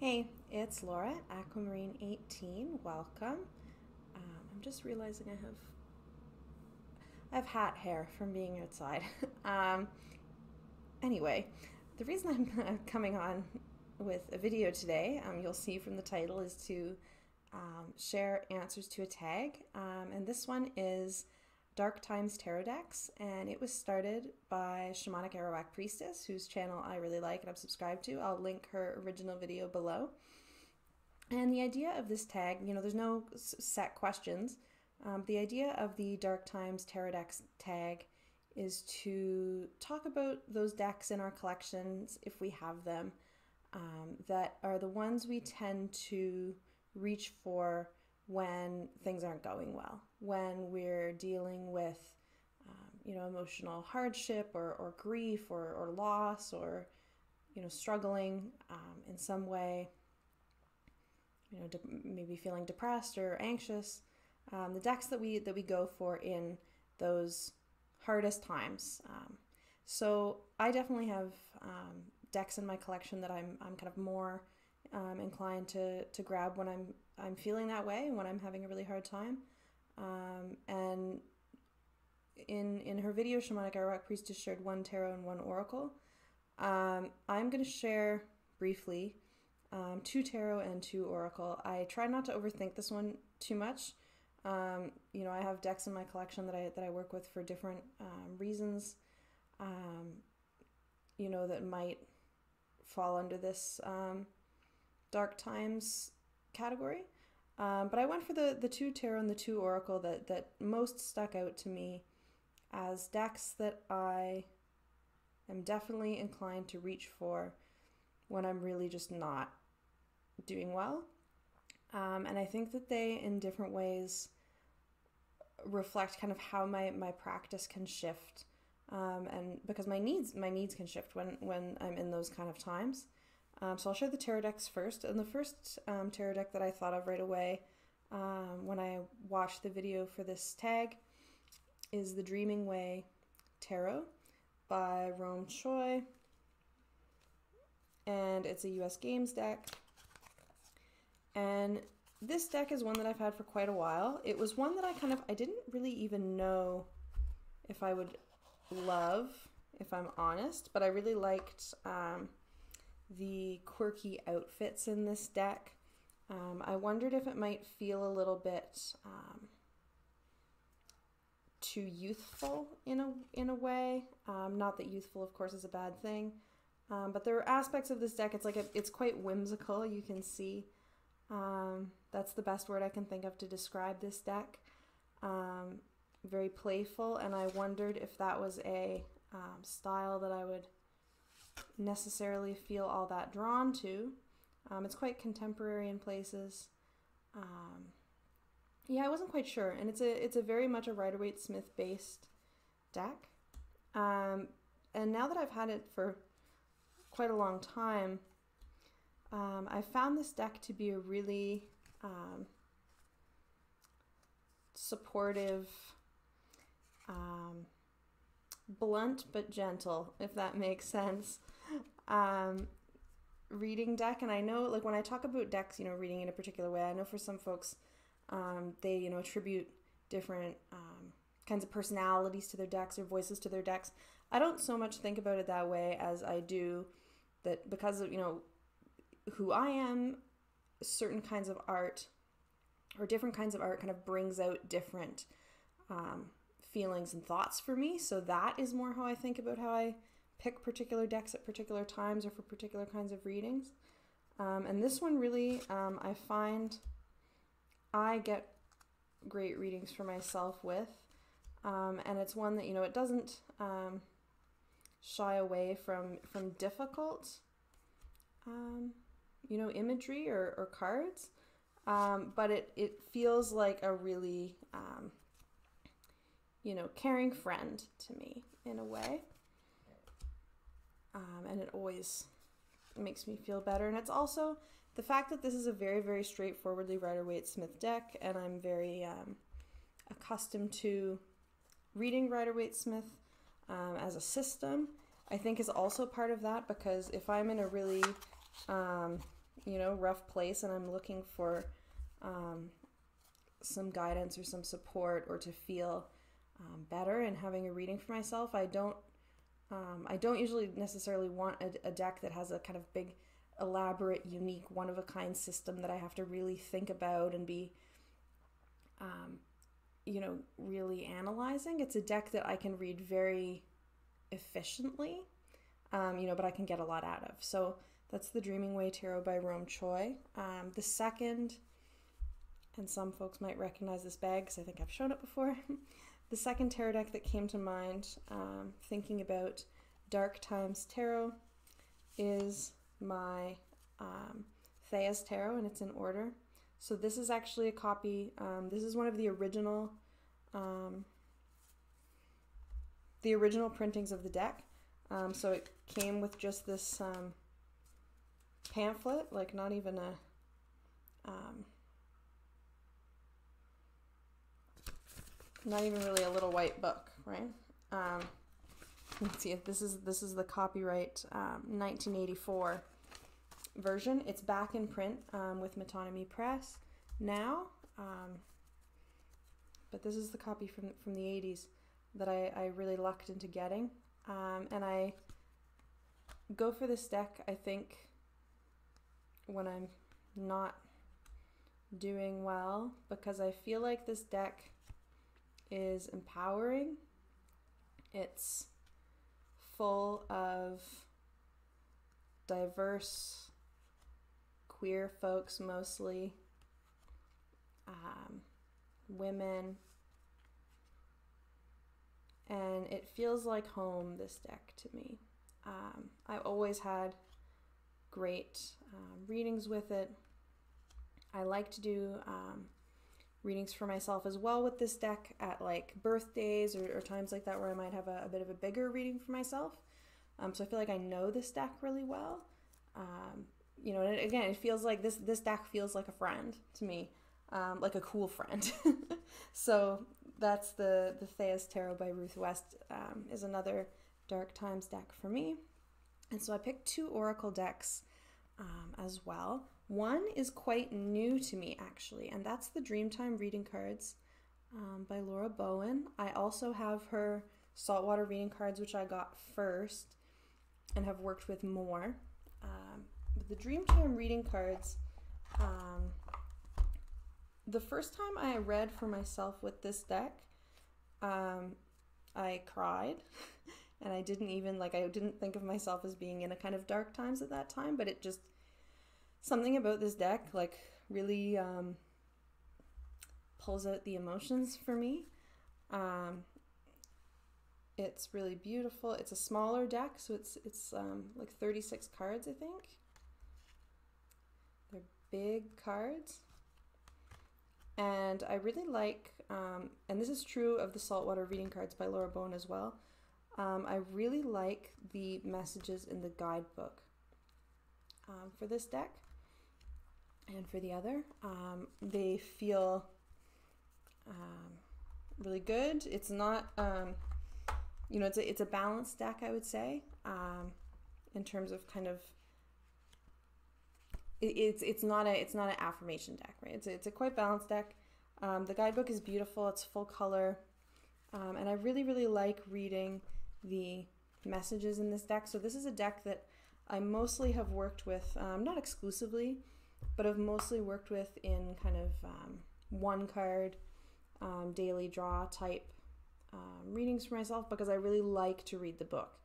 Hey, it's Laura, Aquamarine18. Welcome. I'm just realizing I have hat hair from being outside. um, anyway, the reason I'm coming on with a video today, you'll see from the title, is to share answers to a tag. And this one is Dark Times Tarot Decks, and it was started by Shamanic Arawak Priestess, whose channel I really like and I'm subscribed to. I'll link her original video below. And the idea of this tag, there's no set questions. The idea of the Dark Times Tarot Decks tag is to talk about those decks in our collections, if we have them, that are the ones we tend to reach for when things aren't going well, when we're dealing with emotional hardship or grief or loss, or struggling in some way, maybe feeling depressed or anxious. The decks that we go for in those hardest times. So I definitely have decks in my collection that I'm kind of more inclined to grab when I'm feeling that way, when I'm having a really hard time. And in her video, Shamanic Arawak Priestess shared one tarot and one oracle. I'm going to share briefly two tarot and two oracle. I try not to overthink this one too much. I have decks in my collection that I work with for different reasons, that might fall under this Dark Times category. But I went for the two tarot and the two oracle that most stuck out to me as decks that I am definitely inclined to reach for when I'm really just not doing well. And I think that they, in different ways, reflect kind of how my practice can shift. And because my needs can shift when I'm in those kind of times. So I'll share the tarot decks first. And the first tarot deck that I thought of right away when I watched the video for this tag is the Dreaming Way Tarot by Rome Choi. And it's a US Games deck. And this deck is one that I've had for quite a while. It was one that I didn't really even know if I would love, if I'm honest, but I really liked the quirky outfits in this deck. I wondered if it might feel a little bit too youthful in a way. Not that youthful, of course, is a bad thing, but there are aspects of this deck. It's quite whimsical. You can see. That's the best word I can think of to describe this deck. Very playful, and I wondered if that was a style that I would necessarily feel all that drawn to. It's quite contemporary in places. I wasn't quite sure, and it's a very much a Rider-Waite-Smith based deck. And now that I've had it for quite a long time, I found this deck to be a really supportive, blunt but gentle, if that makes sense, reading deck. And I know, like, when I talk about decks, reading in a particular way, I know for some folks, they, attribute different kinds of personalities to their decks or voices to their decks. I don't so much think about it that way as I do that because of, who I am, certain kinds of art or different kinds of art kind of brings out different feelings and thoughts for me. So that is more how I think about how I pick particular decks at particular times or for particular kinds of readings. And this one really, I find I get great readings for myself with. And it's one that, it doesn't shy away from difficult imagery or cards, but it feels like a really, caring friend to me in a way, and it always makes me feel better. And it's also the fact that this is a very, very straightforwardly Rider-Waite-Smith deck, and I'm very accustomed to reading Rider-Waite-Smith as a system, I think is also part of that, because if I'm in a really rough place and I'm looking for some guidance or some support, or to feel better in having a reading for myself, I don't usually necessarily want a deck that has a kind of big, elaborate, unique, one-of-a-kind system that I have to really think about and be, really analyzing. It's a deck that I can read very efficiently, but I can get a lot out of. So that's the Dreaming Way Tarot by Rome Choi. The second, and some folks might recognize this bag because I think I've shown it before. The second tarot deck that came to mind, thinking about Dark Times Tarot, is my Thea's Tarot, and it's in order. So this is actually a copy. This is one of the original printings of the deck. So it came with just this pamphlet, like not even really a little white book, right? Let's see, this is the copyright 1984 version. It's back in print with Metonymy Press now, but this is the copy from the 80s that I really lucked into getting, and I go for this deck, I think, when I'm not doing well, because I feel like this deck is empowering. It's full of diverse queer folks, mostly women, and it feels like home, this deck, to me. I've always had great readings with it. I like to do readings for myself as well with this deck at like birthdays or times like that where I might have a bit of a bigger reading for myself. So I feel like I know this deck really well. And again, it feels like this deck feels like a friend to me, like a cool friend. So that's the Thea's Tarot by Ruth West, is another Dark Times deck for me. And so I picked two oracle decks as well. One is quite new to me, actually, and that's the Dreamtime Reading Cards by Laura Bowen. I also have her Saltwater Reading Cards, which I got first and have worked with more. But the Dreamtime Reading Cards, the first time I read for myself with this deck, I cried. And I didn't think of myself as being in a kind of dark times at that time, but it just, something about this deck, like, really pulls out the emotions for me. It's really beautiful. It's a smaller deck, so it's like 36 cards, I think. They're big cards. And I really like, and this is true of the Saltwater Reading Cards by Laura Bowen as well, I really like the messages in the guidebook for this deck and for the other. They feel really good. It's not, it's a balanced deck, I would say, in terms of kind of, it's not an affirmation deck, right? It's a quite balanced deck. The guidebook is beautiful. It's full color, and I really, really like reading the messages in this deck. So this is a deck that I mostly have worked with, not exclusively, but I've mostly worked with in kind of one card, daily draw type readings for myself, because I really like to read the book.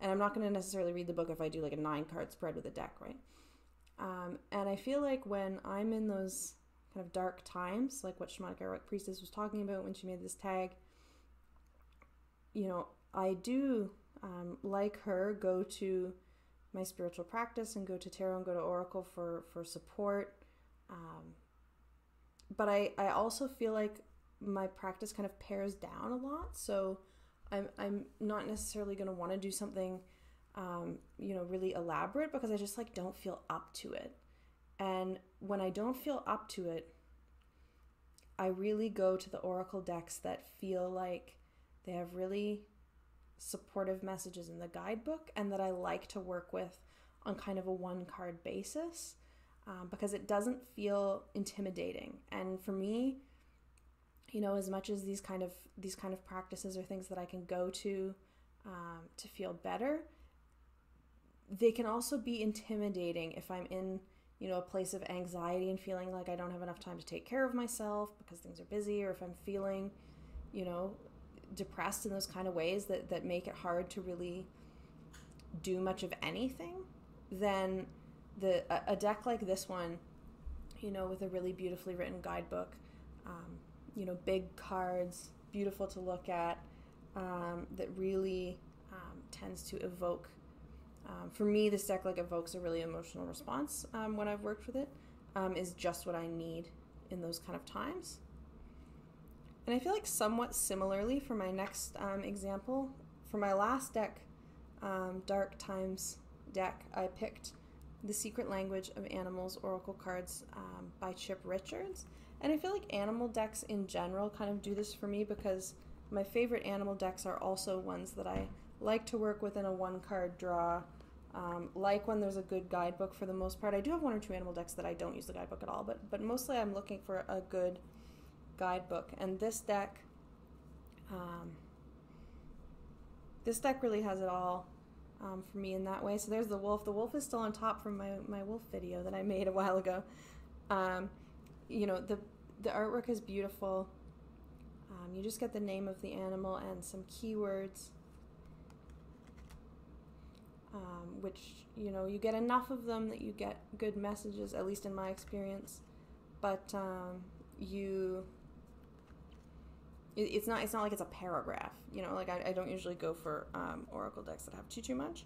And I'm not going to necessarily read the book if I do like a 9-card spread with a deck, right? And I feel like when I'm in those kind of dark times, like what Shamanic Arawak Priestess was talking about when she made this tag, I do, like her, go to my spiritual practice and go to tarot and go to oracle for support. But I also feel like my practice kind of pares down a lot. So I'm not necessarily going to want to do something, really elaborate, because I just don't feel up to it. And when I don't feel up to it, I really go to the oracle decks that feel like they have really supportive messages in the guidebook and that I like to work with on kind of a 1-card basis. because it doesn't feel intimidating. And for me, as much as these kind of practices are things that I can go to feel better, they can also be intimidating if I'm in a place of anxiety and feeling like I don't have enough time to take care of myself because things are busy, or if I'm feeling depressed in those kind of ways that make it hard to really do much of anything. Then a deck like this one, with a really beautifully written guidebook, big cards, beautiful to look at, that really tends to evoke, for me, this deck evokes a really emotional response when I've worked with it, is just what I need in those kind of times. And I feel like somewhat similarly for my next example, for my last deck, Dark Times deck, I picked The Secret Language of Animals Oracle Cards by Chip Richards. And I feel like animal decks in general kind of do this for me, because my favorite animal decks are also ones that I like to work with in a one-card draw, like when there's a good guidebook for the most part. I do have one or two animal decks that I don't use the guidebook at all, but mostly I'm looking for a good guidebook. And this deck really has it all for me in that way. So there's the wolf. The wolf is still on top from my wolf video that I made a while ago. The artwork is beautiful. You just get the name of the animal and some keywords, which, you get enough of them that you get good messages, at least in my experience. But it's not like it's a paragraph, I don't usually go for oracle decks that have too much.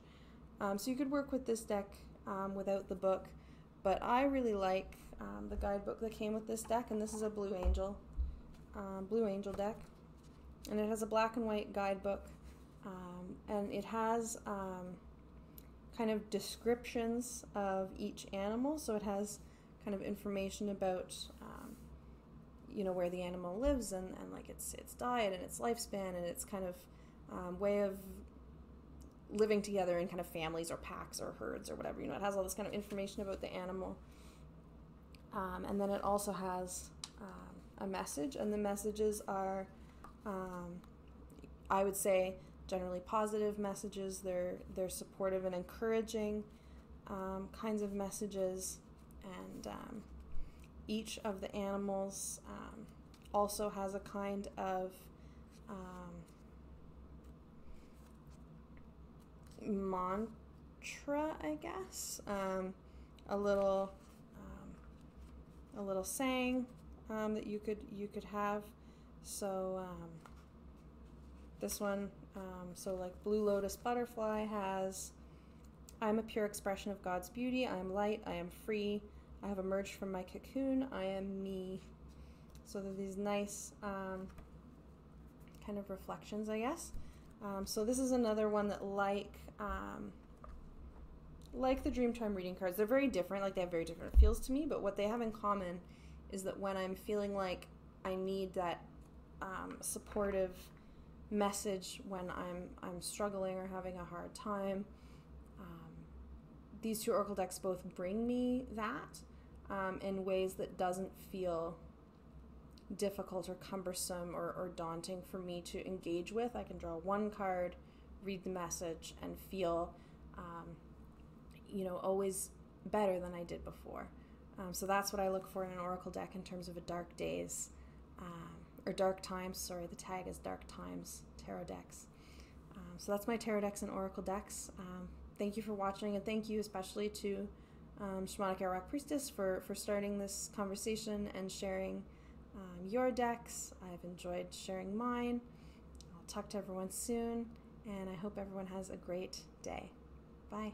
So you could work with this deck without the book, but I really like the guidebook that came with this deck, and this is a Blue Angel deck, and it has a black and white guidebook, and it has kind of descriptions of each animal. So it has kind of information about where the animal lives and like its diet and its lifespan and its kind of way of living together in kind of families or packs or herds or whatever. It has all this kind of information about the animal, and then it also has a message, and the messages are I would say generally positive messages. They're supportive and encouraging kinds of messages, and each of the animals also has a kind of mantra, I guess, a little saying that you could have. So this one, so like Blue Lotus Butterfly has, "I'm a pure expression of God's beauty. I am light. I am free. I have emerged from my cocoon. I am me." So there are these nice kind of reflections, I guess. So this is another one that, like the Dreamtime reading cards, they're very different. Like, they have very different feels to me, but what they have in common is that when I'm feeling like I need that supportive message when I'm struggling or having a hard time, these two oracle decks both bring me that in ways that doesn't feel difficult or cumbersome or daunting for me to engage with. I can draw one card, read the message, and feel always better than I did before. So that's what I look for in an oracle deck in terms of a dark days, or dark times, sorry, the tag is Dark Times Tarot Decks. So that's my tarot decks and oracle decks. Thank you for watching, and thank you especially to Shamanic Arawak Priestess for starting this conversation and sharing your decks. I've enjoyed sharing mine. I'll talk to everyone soon, and I hope everyone has a great day. Bye.